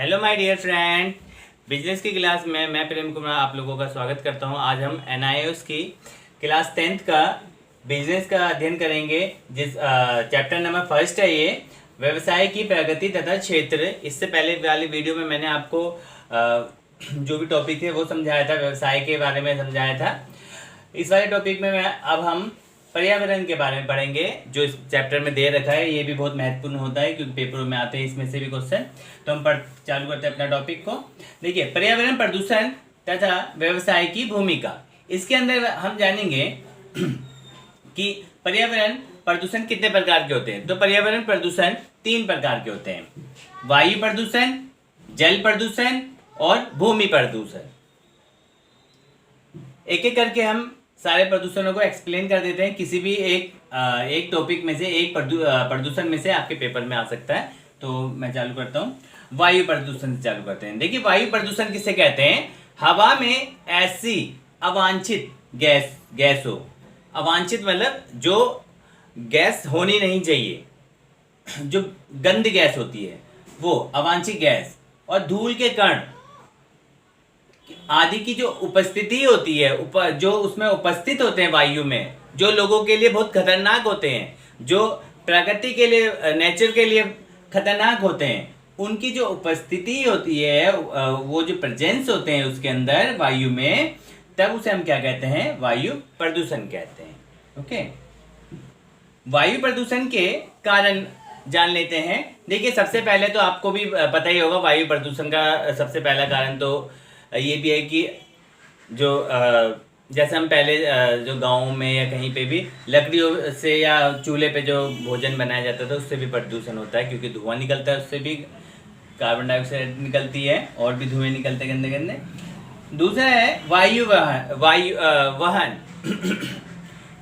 Hello my dear friend, business की class में मैं प्रेम कुमार आप लोगों का स्वागत करता हूं। आज हम एनआईओएस की क्लास 10th का बिजनेस का अध्ययन करेंगे। जिस चैप्टर नंबर फर्स्ट है ये व्यवसाय की प्रगति तथा क्षेत्र। इससे पहले वाली वीडियो में मैंने आपको जो भी टॉपिक थे वो समझाया था, व्यवसाय के बारे में समझाया था। इस वाले टॉपिक में अब हम पर्यावरण के बारे में पढ़ेंगे, जो इस चैप्टर में दे रखा है। ये भी बहुत महत्वपूर्ण होता है क्योंकि पेपरों में आते हैं इसमें से भी क्वेश्चन। तो हम चालू करते हैं अपना टॉपिक को। देखिए, पर्यावरण प्रदूषण तथा व्यवसाय की भूमिका। इसके अंदर हम जानेंगे कि पर्यावरण प्रदूषण कितने प्रकार के होते हैं। तो पर्यावरण प्रदूषण 3 प्रकार के होते हैं: वायु प्रदूषण, जल प्रदूषण और भूमि प्रदूषण। एक एक करके हम सारे प्रदूषणों को एक्सप्लेन कर देते हैं। किसी भी एक टॉपिक में से एक प्रदूषण में से आपके पेपर में आ सकता है। तो मैं चालू करता हूँ, वायु प्रदूषण से चालू करते हैं। देखिए, वायु प्रदूषण किसे कहते हैं? हवा में ऐसी अवांछित गैस हो। अवांछित मतलब जो गैस होनी नहीं चाहिए, जो गंदी गैस होती है वो अवांछित गैस, और धूल के कण आदि की जो उपस्थिति होती है, जो उसमें उपस्थित होते हैं वायु में, जो लोगों के लिए बहुत खतरनाक होते हैं, जो प्रकृति के लिए, नेचर के लिए खतरनाक होते हैं, उनकी जो उपस्थिति होती है, वो जो प्रेजेंस होते हैं उसके अंदर वायु में, तब उसे हम क्या कहते हैं? वायु प्रदूषण कहते हैं। ओके, वायु प्रदूषण के कारण जान लेते हैं। देखिए, सबसे पहले तो आपको भी पता ही होगा, वायु प्रदूषण का सबसे पहला कारण तो ये भी है कि जो जैसे हम पहले जो गाँव में या कहीं पे भी लकड़ियों से या चूल्हे पे जो भोजन बनाया जाता था, उससे भी प्रदूषण होता है क्योंकि धुआं निकलता है, उससे भी कार्बन डाइऑक्साइड निकलती है और भी धुएं निकलते हैं गंदे गंदे। दूसरा है वायु वाहन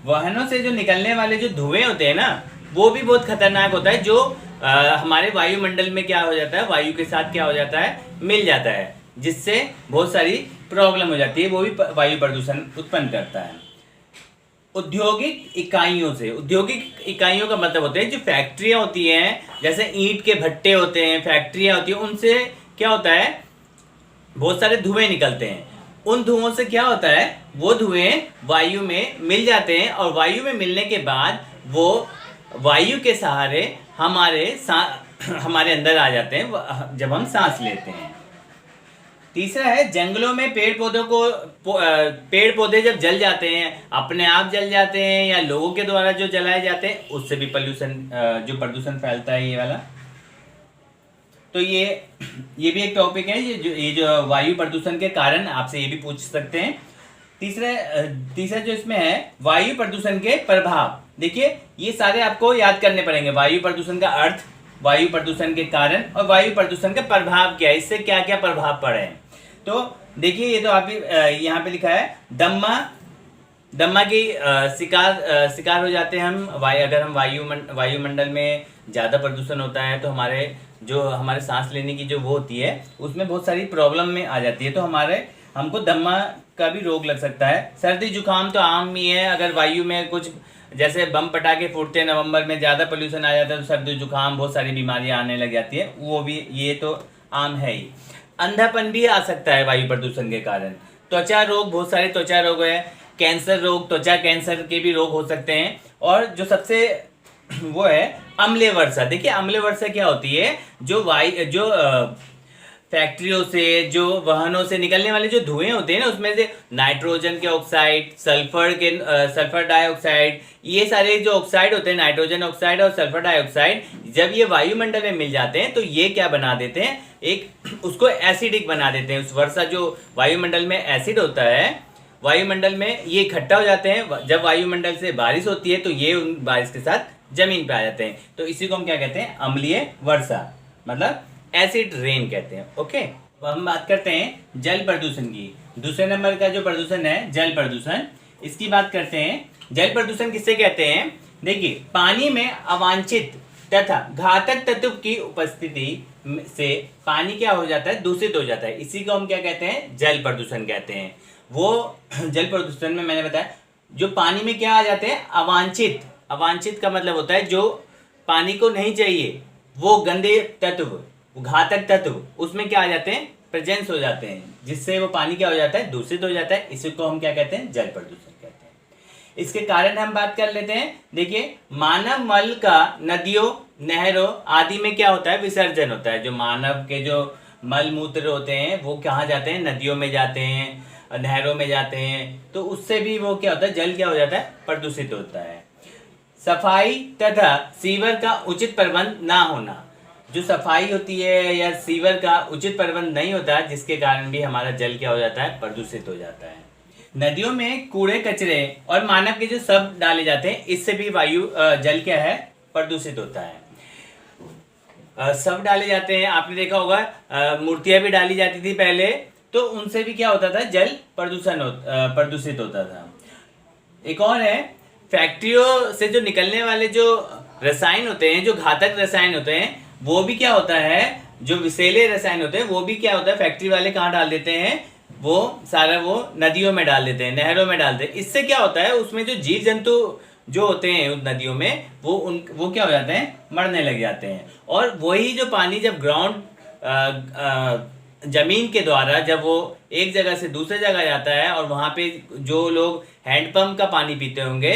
वाहनों से जो निकलने वाले जो धुएं होते हैं ना, वो भी बहुत खतरनाक होता है। जो हमारे वायुमंडल में क्या हो जाता है, वायु के साथ क्या हो जाता है, मिल जाता है, जिससे बहुत सारी प्रॉब्लम हो जाती है। वो भी वायु प्रदूषण उत्पन्न करता है। औद्योगिक इकाइयों से, औद्योगिक इकाइयों का मतलब होता है जो फैक्ट्रियां होती हैं, जैसे ईंट के भट्टे होते हैं, फैक्ट्रियां होती हैं, उनसे क्या होता है, बहुत सारे धुएं निकलते हैं। उन धुओं से क्या होता है, वो धुएं वायु में मिल जाते हैं, और वायु में मिलने के बाद वो वायु के सहारे हमारे अंदर आ जाते हैं जब हम सांस लेते हैं। तीसरा है जंगलों में पेड़ पौधे जब जल जाते हैं, अपने आप जल जाते हैं या लोगों के द्वारा जो जलाए जाते हैं, उससे भी जो प्रदूषण फैलता है, ये वाला। तो ये भी एक टॉपिक है। ये जो वायु प्रदूषण के कारण आपसे ये भी पूछ सकते हैं। तीसरा जो इसमें है, वायु प्रदूषण के प्रभाव। देखिए, ये सारे आपको याद करने पड़ेंगे। वायु प्रदूषण का अर्थ, वायु प्रदूषण के कारण, और वायु प्रदूषण का प्रभाव क्या है, इससे क्या क्या प्रभाव पड़े हैं। तो देखिए, ये तो आप यहाँ पे लिखा है, दम्मा की शिकार हो जाते हैं हम। अगर हम वायुमंडल में ज़्यादा प्रदूषण होता है तो हमारे सांस लेने की जो वो होती है, उसमें बहुत सारी प्रॉब्लम में आ जाती है। तो हमको दम्मा का भी रोग लग सकता है। सर्दी जुकाम तो आम ही है। अगर वायु में कुछ जैसे बम पटाखे फूटते हैं, नवंबर में ज़्यादा पोल्यूशन आ जाता है, तो सर्दी जुकाम, बहुत सारी बीमारियां आने लग जाती है। वो भी, ये तो आम है ही। अंधापन भी आ सकता है वायु प्रदूषण के कारण। त्वचा रोग, बहुत सारे त्वचा रोग है। कैंसर रोग, त्वचा कैंसर के भी रोग हो सकते हैं। और जो सबसे वो है अम्लीय वर्षा। देखिए, अम्लीय वर्षा क्या होती है, जो फैक्ट्रियों से, जो वाहनों से निकलने वाले जो धुएं होते हैं ना, उसमें से नाइट्रोजन के ऑक्साइड, सल्फर डाइऑक्साइड, ये सारे जो ऑक्साइड होते हैं, नाइट्रोजन ऑक्साइड और सल्फर डाइऑक्साइड, जब ये वायुमंडल में मिल जाते हैं तो ये क्या बना देते हैं, उसको एसिडिक बना देते हैं। उस वर्षा, जो वायुमंडल में एसिड होता है, वायुमंडल में ये इकट्ठा हो जाते हैं। जब वायुमंडल से बारिश होती है तो ये उन बारिश के साथ जमीन पे आ जाते हैं। तो इसी को हम क्या कहते हैं? अम्लीय वर्षा, मतलब एसिड रेन कहते हैं। ओके, अब हम बात करते हैं जल प्रदूषण की। दूसरे नंबर का जो प्रदूषण है, जल प्रदूषण, इसकी बात करते हैं। जल प्रदूषण किससे कहते हैं? देखिए, पानी में अवांछित तथा घातक तत्व की उपस्थिति से पानी क्या हो जाता है? दूषित हो जाता है। इसी को हम क्या कहते हैं? जल प्रदूषण कहते हैं। वो जल प्रदूषण में मैंने बताया, जो पानी में क्या आ जाते हैं? अवांछित का मतलब होता है जो पानी को नहीं चाहिए, वो गंदे तत्व वो घातक तत्व उसमें क्या आ जाते हैं, प्रेजेंस हो जाते हैं, जिससे वो पानी क्या हो जाता है, दूषित हो जाता है। इसी को हम क्या कहते हैं, जल प्रदूषण कहते हैं। इसके कारण हम बात कर लेते हैं। देखिए, मानव मल का नदियों, नहरों आदि में क्या होता है, विसर्जन होता है। जो मानव के जो मल मूत्र होते हैं वो कहाँ जाते हैं, नदियों में जाते हैं, नहरों में जाते हैं, तो उससे भी वो क्या होता है, जल क्या हो जाता है, प्रदूषित होता है। सफाई तथा सीवर का उचित प्रबंध ना होना, जो सफाई होती है या सीवर का उचित प्रबंध नहीं होता, जिसके कारण भी हमारा जल क्या हो जाता है, प्रदूषित हो जाता है। नदियों में कूड़े कचरे और मानव के जो सब डाले जाते हैं, इससे भी वायु जल क्या है, प्रदूषित होता है। सब डाले जाते हैं, आपने देखा होगा मूर्तियां भी डाली जाती थी पहले, तो उनसे भी क्या होता था, जल प्रदूषित होता था। एक और है, फैक्ट्रियों से जो निकलने वाले जो रसायन होते हैं, जो घातक रसायन होते हैं, वो भी क्या होता है, जो विषैले रसायन होते हैं वो भी क्या होता है, फैक्ट्री वाले कहाँ डाल देते हैं, वो सारा वो नदियों में डाल देते हैं, नहरों में डाल देते हैं। इससे क्या होता है, उसमें जो जीव जंतु जो होते हैं उन नदियों में, वो क्या हो जाते हैं, मरने लग जाते हैं। और वही जो पानी जब जमीन के द्वारा जब वो एक जगह से दूसरे जगह जाता है, और वहाँ पे जो लोग हैंडपंप का पानी पीते होंगे,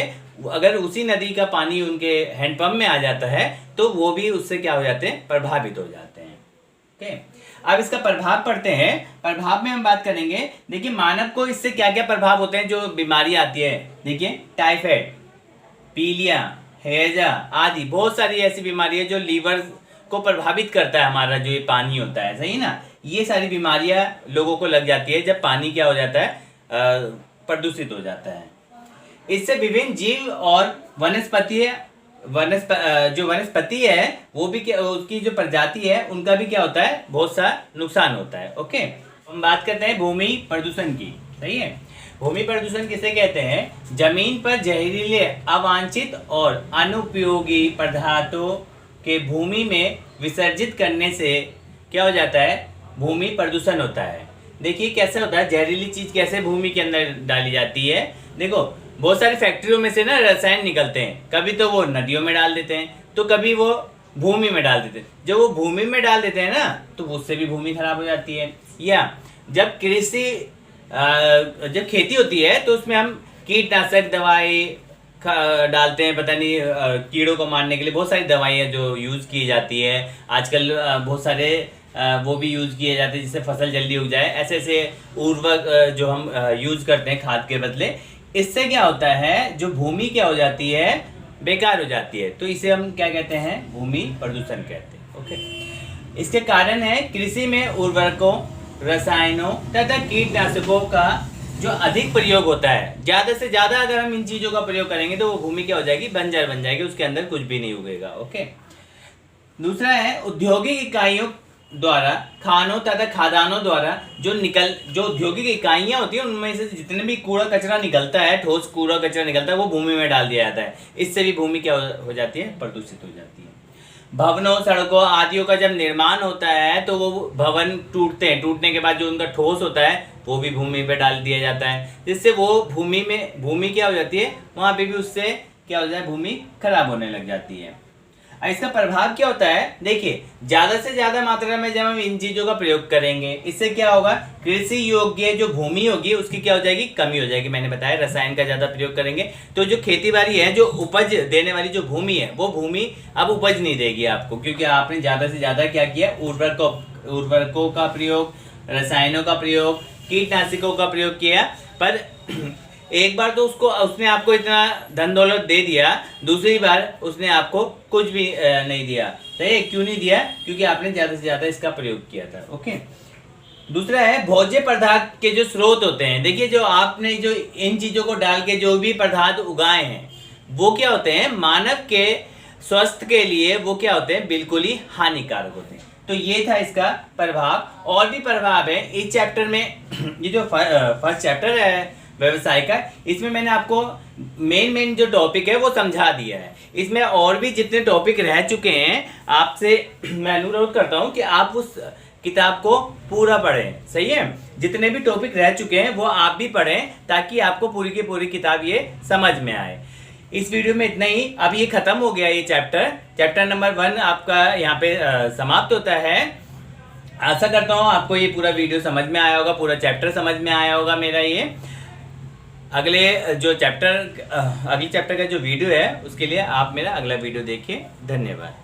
अगर उसी नदी का पानी उनके हैंडपंप में आ जाता है, तो वो भी उससे क्या हो जाते हैं, प्रभावित हो जाते हैं। ओके, अब इसका प्रभाव पढ़ते हैं। प्रभाव में हम बात करेंगे। देखिए, मानव को इससे क्या क्या प्रभाव होते हैं, जो बीमारी आती है। देखिए, टाइफाइड, पीलिया, हैजा आदि बहुत सारी ऐसी बीमारी है जो लीवर को प्रभावित करता है। हमारा जो ये पानी होता है, सही ना, ये सारी बीमारियां लोगों को लग जाती है जब पानी क्या हो जाता है, प्रदूषित हो जाता है। इससे विभिन्न जीव और जो वनस्पति है वो भी क्या, उसकी जो प्रजाति है उनका भी क्या होता है, बहुत सा नुकसान होता है। ओके, हम बात करते हैं भूमि प्रदूषण की। सही है, भूमि प्रदूषण किसे कहते हैं, जमीन पर जहरीले, अवांछित और अनुपयोगी पदार्थों के भूमि में विसर्जित करने से क्या हो जाता है, भूमि प्रदूषण होता है। देखिए कैसे होता है, जहरीली चीज कैसे भूमि के अंदर डाली जाती है। देखो, बहुत सारी फैक्ट्रियों में से ना रसायन निकलते हैं, कभी तो वो नदियों में डाल देते हैं, तो कभी वो भूमि में डाल देते हैं। जब वो भूमि में डाल देते हैं ना, तो उससे भी भूमि खराब हो जाती है। या जब जब खेती होती है, तो उसमें हम कीटनाशक दवाई डालते हैं, पता नहीं कीड़ों को मारने के लिए बहुत सारी दवाइयाँ जो यूज़ की जाती है आजकल। बहुत सारे वो भी यूज़ किए जाते हैं जिससे फसल जल्दी उग जाए। ऐसे ऐसे उर्वरक जो हम यूज़ करते हैं खाद के बदले, इससे क्या होता है, जो भूमि क्या हो जाती है, बेकार हो जाती है। तो इसे हम क्या कहते हैं, भूमि प्रदूषण कहते हैं। ओके, इसके कारण है कृषि में उर्वरकों, रसायनों तथा कीटनाशकों का जो अधिक प्रयोग होता है। ज़्यादा से ज़्यादा अगर हम इन चीज़ों का प्रयोग करेंगे तो वो भूमि क्या हो जाएगी, बंजर बन जाएगी, उसके अंदर कुछ भी नहीं उगेगा। ओके, दूसरा है औद्योगिक इकाइयों द्वारा, खानों तथा खादानों द्वारा जो औद्योगिक इकाइयाँ होती हैं, उनमें से जितने भी कूड़ा कचरा निकलता है, ठोस कूड़ा कचरा निकलता है, वो भूमि में डाल दिया जाता है। इससे भी भूमि क्या हो जाती है, प्रदूषित हो जाती है। भवनों, सड़कों आदियों का जब निर्माण होता है, तो वो भवन टूटते हैं, टूटने के बाद जो उनका ठोस होता है वो भी भूमि पे डाल दिया जाता है, जिससे वो भूमि क्या हो जाती है, वहाँ पे भी उससे क्या हो जाता है, भूमि खराब होने लग जाती है। इसका प्रभाव क्या होता है, देखिए, ज़्यादा से ज़्यादा मात्रा में जब हम इन चीज़ों का प्रयोग करेंगे, इससे क्या होगा, कृषि योग्य जो भूमि होगी उसकी क्या हो जाएगी, कमी हो जाएगी। मैंने बताया, रसायन का ज़्यादा प्रयोग करेंगे तो जो खेती बाड़ी है, जो उपज देने वाली जो भूमि है, वो भूमि अब उपज नहीं देगी आपको, क्योंकि आपने ज़्यादा से ज़्यादा क्या किया, उर्वरकों का प्रयोग, रसायनों का प्रयोग, कीटनाशकों का प्रयोग किया। पर एक बार तो उसने आपको इतना धन दौलत दे दिया, दूसरी बार उसने आपको कुछ भी नहीं दिया। सही है, क्यों नहीं दिया, क्योंकि आपने ज़्यादा से ज़्यादा इसका प्रयोग किया था। ओके, दूसरा है भोज्य पदार्थ के जो स्रोत होते हैं। देखिए, जो आपने जो इन चीज़ों को डाल के जो भी पदार्थ उगाए हैं, वो क्या होते हैं, मानव के स्वास्थ्य के लिए वो क्या होते हैं, बिल्कुल ही हानिकारक होते हैं। तो ये था इसका प्रभाव। और भी प्रभाव है इस चैप्टर में। ये जो फर्स्ट चैप्टर है व्यवसाय का, इसमें मैंने आपको मेन जो टॉपिक है वो समझा दिया है। इसमें और भी जितने टॉपिक रह चुके हैं, आपसे मैं अनुरोध करता हूँ कि आप उस किताब को पूरा पढ़ें। सही है, जितने भी टॉपिक रह चुके हैं वो आप भी पढ़ें, ताकि आपको पूरी की पूरी किताब ये समझ में आए। इस वीडियो में इतना ही। अब ये खत्म हो गया, ये चैप्टर नंबर 1 आपका यहाँ पे समाप्त होता है। आशा करता हूँ आपको ये पूरा वीडियो समझ में आया होगा, पूरा चैप्टर समझ में आया होगा मेरा ये। अगले चैप्टर का जो वीडियो है उसके लिए आप मेरा अगला वीडियो देखिए। धन्यवाद।